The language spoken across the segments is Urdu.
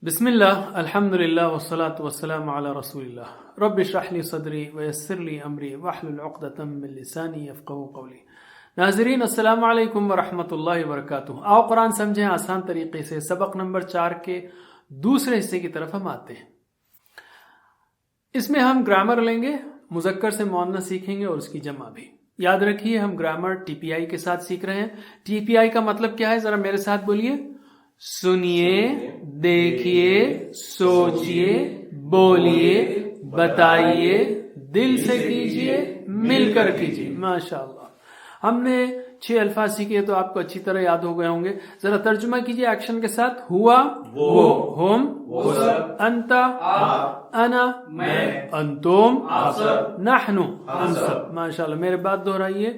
بسم اللہ الحمد للہ والصلاة والسلام علی رسول اللہ رب اشرح لی صدری ویسر لی امری واحلل عقدۃ من لسانی یفقہوا قولی۔ ناظرین السلام علیکم ورحمۃ اللہ وبرکاتہ۔ آؤ قرآن سمجھیں آسان طریقے سے۔ سبق نمبر 4 کے دوسرے حصے کی طرف ہم آتے ہیں۔ اس میں ہم گرامر لیں گے، مذکر سے مؤنث سیکھیں گے اور اس کی جمع بھی۔ یاد رکھیے ہم گرامر ٹی پی آئی کے ساتھ سیکھ رہے ہیں۔ ٹی پی آئی کا مطلب کیا ہے؟ ذرا میرے ساتھ بولیے۔ سنیے، دیکھیے، سوچیے، بولیے، بتائیے، دل سے کیجیے، مل کر کیجیے۔ ماشاءاللہ، ہم نے 6 الفاظ سیکھے تو آپ کو اچھی طرح یاد ہو گئے ہوں گے۔ ذرا ترجمہ کیجیے ایکشن کے ساتھ۔ ہوا وہ، ہم وہ سب، انت آپ، انا میں، انتم آپ سب، نحن ہم سب۔ ماشاءاللہ، میرے بات دہرائیے۔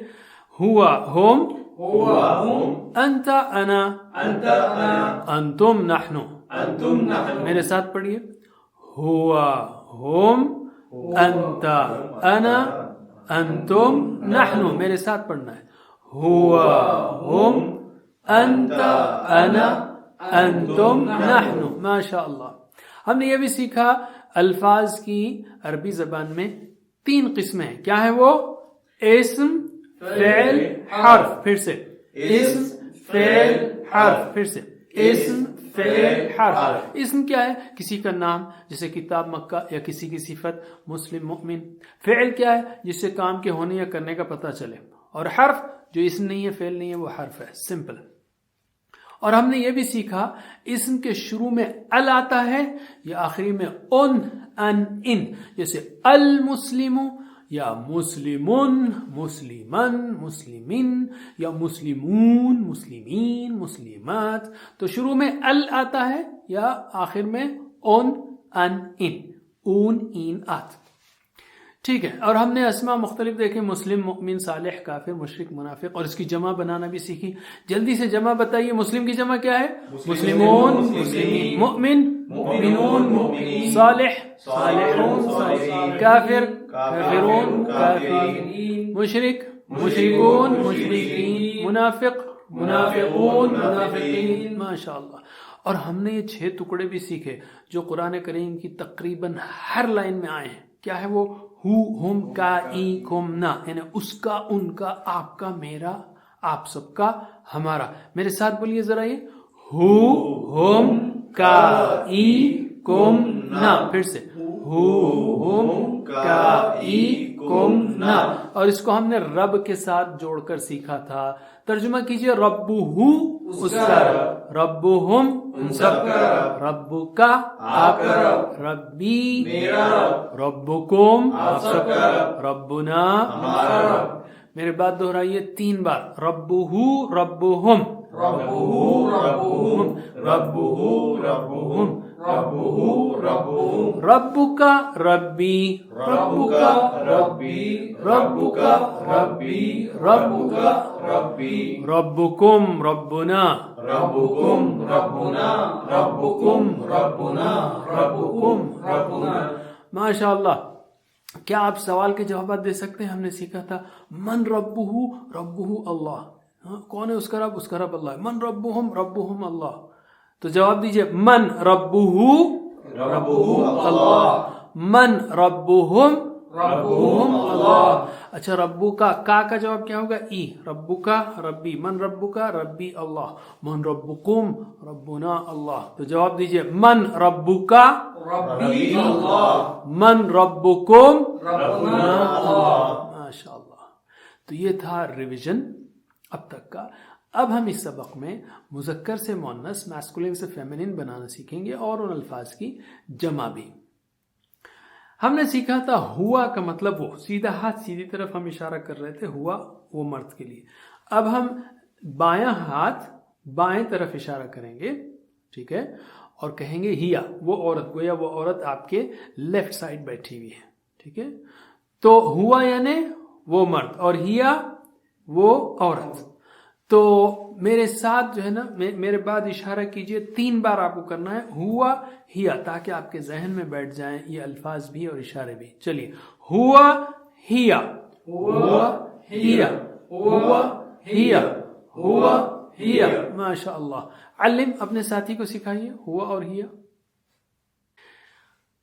ہوا ہم، ہوا ہم، انت انا، انت انا، انتم نحن، انتم نحن۔ میرے ساتھ پڑھیے۔ ہوا ہم، انت انا، انتم نحن، میرے ساتھ پڑھنا ہے۔ ہوا ہم، انت انا، انتم نحن۔ ماشاء اللہ، ہم نے یہ بھی سیکھا الفاظ کی عربی زبان میں 3 قسمیں ہیں۔ کیا ہے وہ؟ اسم، فعل، حرف۔ پھر سے اسم، فعل، حرف۔ پھر سے اسم، فعل، حرف۔ اسم کیا ہے؟ کسی کا نام، جیسے کتاب مکہ، یا کسی کی صفت مسلم مؤمن۔ فعل کیا ہے؟ جس سے کام کے ہونے یا کرنے کا پتہ چلے۔ اور حرف جو اسم نہیں ہے، فعل نہیں ہے، وہ حرف ہے، سمپل۔ اور ہم نے یہ بھی سیکھا اسم کے شروع میں ال آتا ہے یا آخری میں ان، جیسے المسلم یا مسلمن، مسلمن، مسلمین، یا مسلمون، مسلمین، مسلمات۔ تو شروع میں ال آتا ہے یا آخر میں اون، این آت۔ ٹھیک ہے، اور ہم نے اسماء مختلف دیکھے، مسلم، مؤمن، صالح، کافر، مشرک، منافق، اور اس کی جمع بنانا بھی سیکھی۔ جلدی سے جمع بتائیے۔ مسلم کی جمع کیا ہے؟ مسلمون، مسلمین، مؤمن، مؤمنون، مؤمنین، صالح، صالحون، صالحین، کافر، کافرون، کافرین، مشرک، مشرکون، مشرکین، منافق، منافقون، منافقین۔ ماشاءاللہ، اور ہم نے یہ 6 ٹکڑے بھی سیکھے جو قرآن کریم کی تقریباً ہر لائن میں آئے ہیں۔ کیا ہے وہ؟ ہو، ہم، کا، ای، کم، نا، یعنی اس کا، ان کا، آپ کا، میرا، آپ سب کا، ہمارا۔ میرے ساتھ بولیے ذرا یہ۔ ہو، ہم، کا، ای، کم، نا۔ پھر سے ہو، ہم، کا، ای، کم، نا۔ اور اس کو ہم نے رب کے ساتھ جوڑ کر سیکھا تھا۔ ترجمہ کیجئے۔ رب ہو، اس کا رب، رب ہم، ان سب کا رب، رب کا، آپ کا رب، ربی، میرا رب، ربکم، آپ سب کا رب، ربنا، ہمارا رب۔ میرے بات دہرائیے 3 بار۔ رب ہو، رب ہم، رب ہو، رب ہم، رب ہو، رب ہم، رب ہو، رب ہم، رب کا ربی، رب کا ربی، رب کا ربی، رب کا ربی، ربکم، ربنا، ربکم، ربنا، ربکم، ربنا، ربکم، ربنا۔ ماشاء اللہ، کیا آپ سوال کے جوابات دے سکتے ہیں؟ ہم نے سیکھا تھا من ربہ، ربہ اللہ۔ کون ہے اس کا رب؟ اس کا رب اللہ ہے۔ من ربہم، ربہم اللہ۔ تو جواب دیجئے۔ من ربہ، ربہ اللہ، من ربہم، ربہم اللہ۔ اچھا، ربو کا جواب کیا ہوگا؟ ای۔ ربو کا ربی، من ربو کا ربی اللہ، من ربکم، ربنا اللہ۔ تو جواب دیجئے۔ من ربو کا ربی اللہ، من ربکم، ربنا اللہ۔ ماشاء اللہ۔ تو یہ تھا ریویژن اب تک کا۔ اب ہم اس سبق میں مذکر سے مؤنث، میسکولین سے فیمینین بنانا سیکھیں گے اور ان الفاظ کی جمع بھی۔ ہم نے سیکھا تھا ہوا کا مطلب وہ، سیدھا ہاتھ سیدھی طرف ہم اشارہ کر رہے تھے، ہوا وہ مرد کے لیے۔ اب ہم بایاں ہاتھ بائیں طرف اشارہ کریں گے، ٹھیک ہے، اور کہیں گے ہیا وہ عورت، گویا وہ عورت آپ کے لیفٹ سائڈ بیٹھی ہوئی ہے، ٹھیک ہے۔ تو ہوا یعنی وہ مرد اور ہیا وہ عورت۔ تو میرے ساتھ جو ہے نا، میرے بعد اشارہ کیجئے، 3 بار آپ کو کرنا ہے ہوا ہیا، تاکہ آپ کے ذہن میں بیٹھ جائیں یہ الفاظ بھی اور اشارے بھی۔ چلیے، ہوا ہیا، ہوا ہیا، ہوا ہیا، ہوا ہیا۔ ماشاء اللہ۔ علم، اپنے ساتھی کو سکھائیے ہوا اور ہیا۔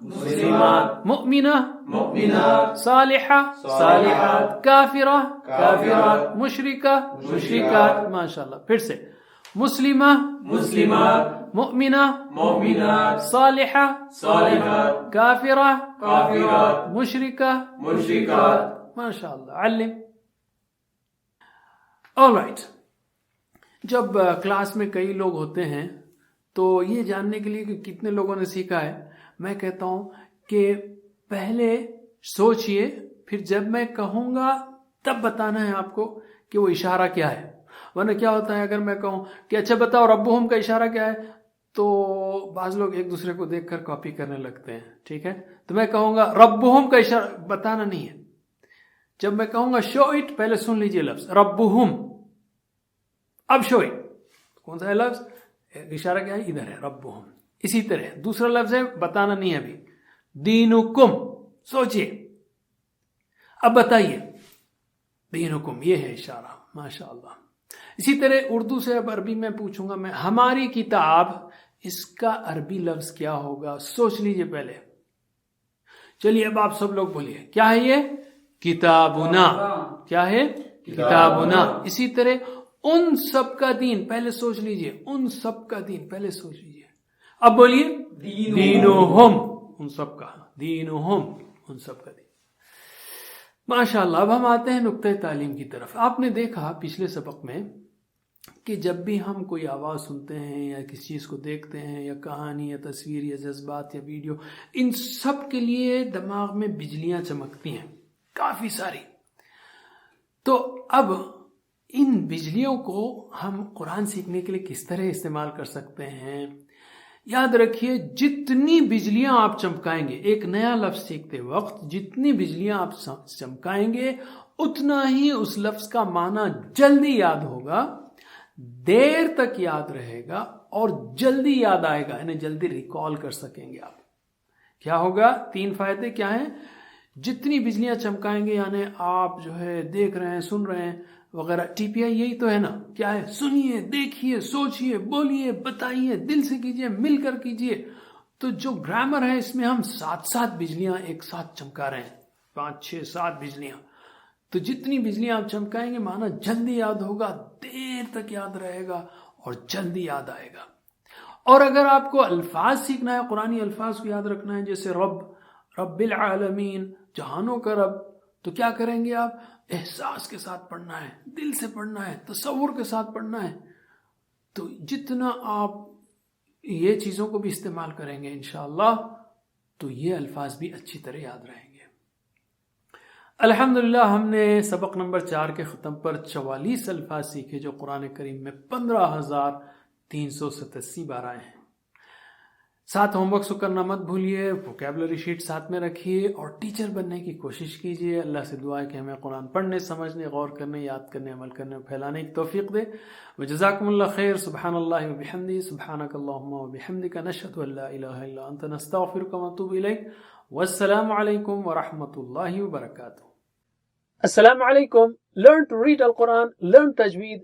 مسلمات مؤمنہ مؤمنات صالحہ صالحات کافرہ کافرات مشرکہ مشرکات. ماشاءاللہ. پھر سے مسلمہ مسلمات مؤمنہ مؤمنات صالحہ صالحات کافرہ کافرات مشرکہ مشرکات. ماشاءاللہ. علم. All right. جب کلاس میں کئی لوگ ہوتے ہیں تو یہ جاننے کے لیے کہ کتنے لوگوں نے سیکھا ہے، میں کہتا ہوں کہ پہلے سوچئے، پھر جب میں کہوں گا تب بتانا ہے آپ کو کہ وہ اشارہ کیا ہے. ورنہ کیا ہوتا ہے، اگر میں کہوں کہ اچھا بتاؤ ربہم کا اشارہ کیا ہے، تو بعض لوگ ایک دوسرے کو دیکھ کر کاپی کرنے لگتے ہیں. ٹھیک ہے، تو میں کہوں گا ربہم کا اشارہ بتانا نہیں ہے. جب میں کہوں گا شو اٹ، پہلے سن لیجئے لفظ ربہم. اب شو اٹ کون سا ہے لفظ، اشارہ کیا ہے، ادھر ہے ربہم. اسی طرح دوسرا لفظ ہے، بتانا نہیں ہے ابھی، دینکم. سوچئے، اب بتائیے دینکم، یہ ہے اشارہ. ماشاءاللہ. اسی طرح اردو سے اب عربی میں پوچھوں گا میں، ہماری کتاب، اس کا عربی لفظ کیا ہوگا، سوچ لیجئے پہلے. چلیے اب آپ سب لوگ بولیے، کیا ہے یہ، کتابنا. کیا ہے، کتابنا. اسی طرح ان سب کا دین، پہلے سوچ لیجئے، ان سب کا دین، پہلے سوچ لیجئے. اب بولیے دینہم، ان سب کا، دینہم، ان سب کا دین. ماشاءاللہ. اب ہم آتے ہیں نقطۂ تعلیم کی طرف. آپ نے دیکھا پچھلے سبق میں کہ جب بھی ہم کوئی آواز سنتے ہیں یا کسی چیز کو دیکھتے ہیں یا کہانی یا تصویر یا جذبات یا ویڈیو، ان سب کے لیے دماغ میں بجلیاں چمکتی ہیں کافی ساری. تو اب ان بجلیوں کو ہم قرآن سیکھنے کے لیے کس طرح استعمال کر سکتے ہیں؟ یاد رکھیے، جتنی بجلیاں آپ چمکائیں گے ایک نیا لفظ سیکھتے وقت، جتنی بجلیاں آپ چمکائیں گے اتنا ہی اس لفظ کا معنی جلدی یاد ہوگا، دیر تک یاد رہے گا اور جلدی یاد آئے گا، یعنی جلدی ریکال کر سکیں گے آپ. کیا ہوگا؟ 3 فائدے کیا ہیں؟ جتنی بجلیاں چمکائیں گے، یعنی آپ جو ہے دیکھ رہے ہیں، سن رہے ہیں وغیرہ. ٹی پی آئی یہی تو ہے نا، کیا ہے، سنیے، دیکھیے، سوچیے، بولیے، بتائیے، دل سے کیجیے، مل کر کیجیے. تو جو گرامر ہے اس میں ہم 7 بجلیاں ایک ساتھ چمکا رہے ہیں، 5 6 7 بجلیاں. تو جتنی بجلیاں آپ چمکائیں گے معنی جلدی یاد ہوگا، دیر تک یاد رہے گا اور جلدی یاد آئے گا. اور اگر آپ کو الفاظ سیکھنا ہے، قرآنی الفاظ کو یاد رکھنا ہے، جیسے رب العالمین، جہانوں کا رب، تو کیا کریں گے آپ؟ احساس کے ساتھ پڑھنا ہے، دل سے پڑھنا ہے، تصور کے ساتھ پڑھنا ہے. تو جتنا آپ یہ چیزوں کو بھی استعمال کریں گے انشاءاللہ تو یہ الفاظ بھی اچھی طرح یاد رہیں گے. الحمدللہ ہم نے سبق نمبر 4 کے ختم پر 44 الفاظ سیکھے جو قرآن کریم میں 15,387 بار آئے ہیں. ساتھ ہوم ورک کرنا مت بھولیے، ووکیبلری شیٹ ساتھ میں رکھیے اور ٹیچر بننے کی کوشش کیجیے. اللہ سے دعا ہے کہ ہمیں قرآن پڑھنے، سمجھنے، غور کرنے، یاد کرنے، عمل کرنے اور پھیلانے کی توفیق دے. وجزاکم اللہ خیر. سبحان اللہ وبحمدہ، سبحانک اللہم وبحمدک، نشہد ان لا الہ الا انت، نستغفرک ونتوب الیک. والسلام علیکم ورحمۃ اللہ وبرکاتہ. Assalamu alaikum. Learn to read Al-Quran, learn Tajweed,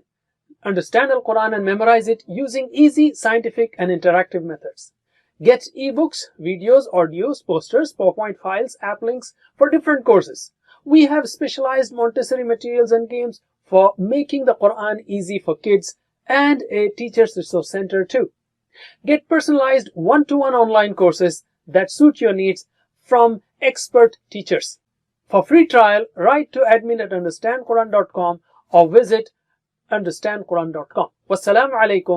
understand Al-Quran and memorize it using easy, scientific and interactive methods. Get ebooks, videos, audios, posters, PowerPoint files, app links for different courses. We have specialized Montessori materials and games for making the Quran easy for kids and a teacher's resource center too. Get personalized one-to-one online courses that suit your needs from expert teachers. For free trial, write to admin@understandquran.com or visit understandquran.com. Wassalamu alaikum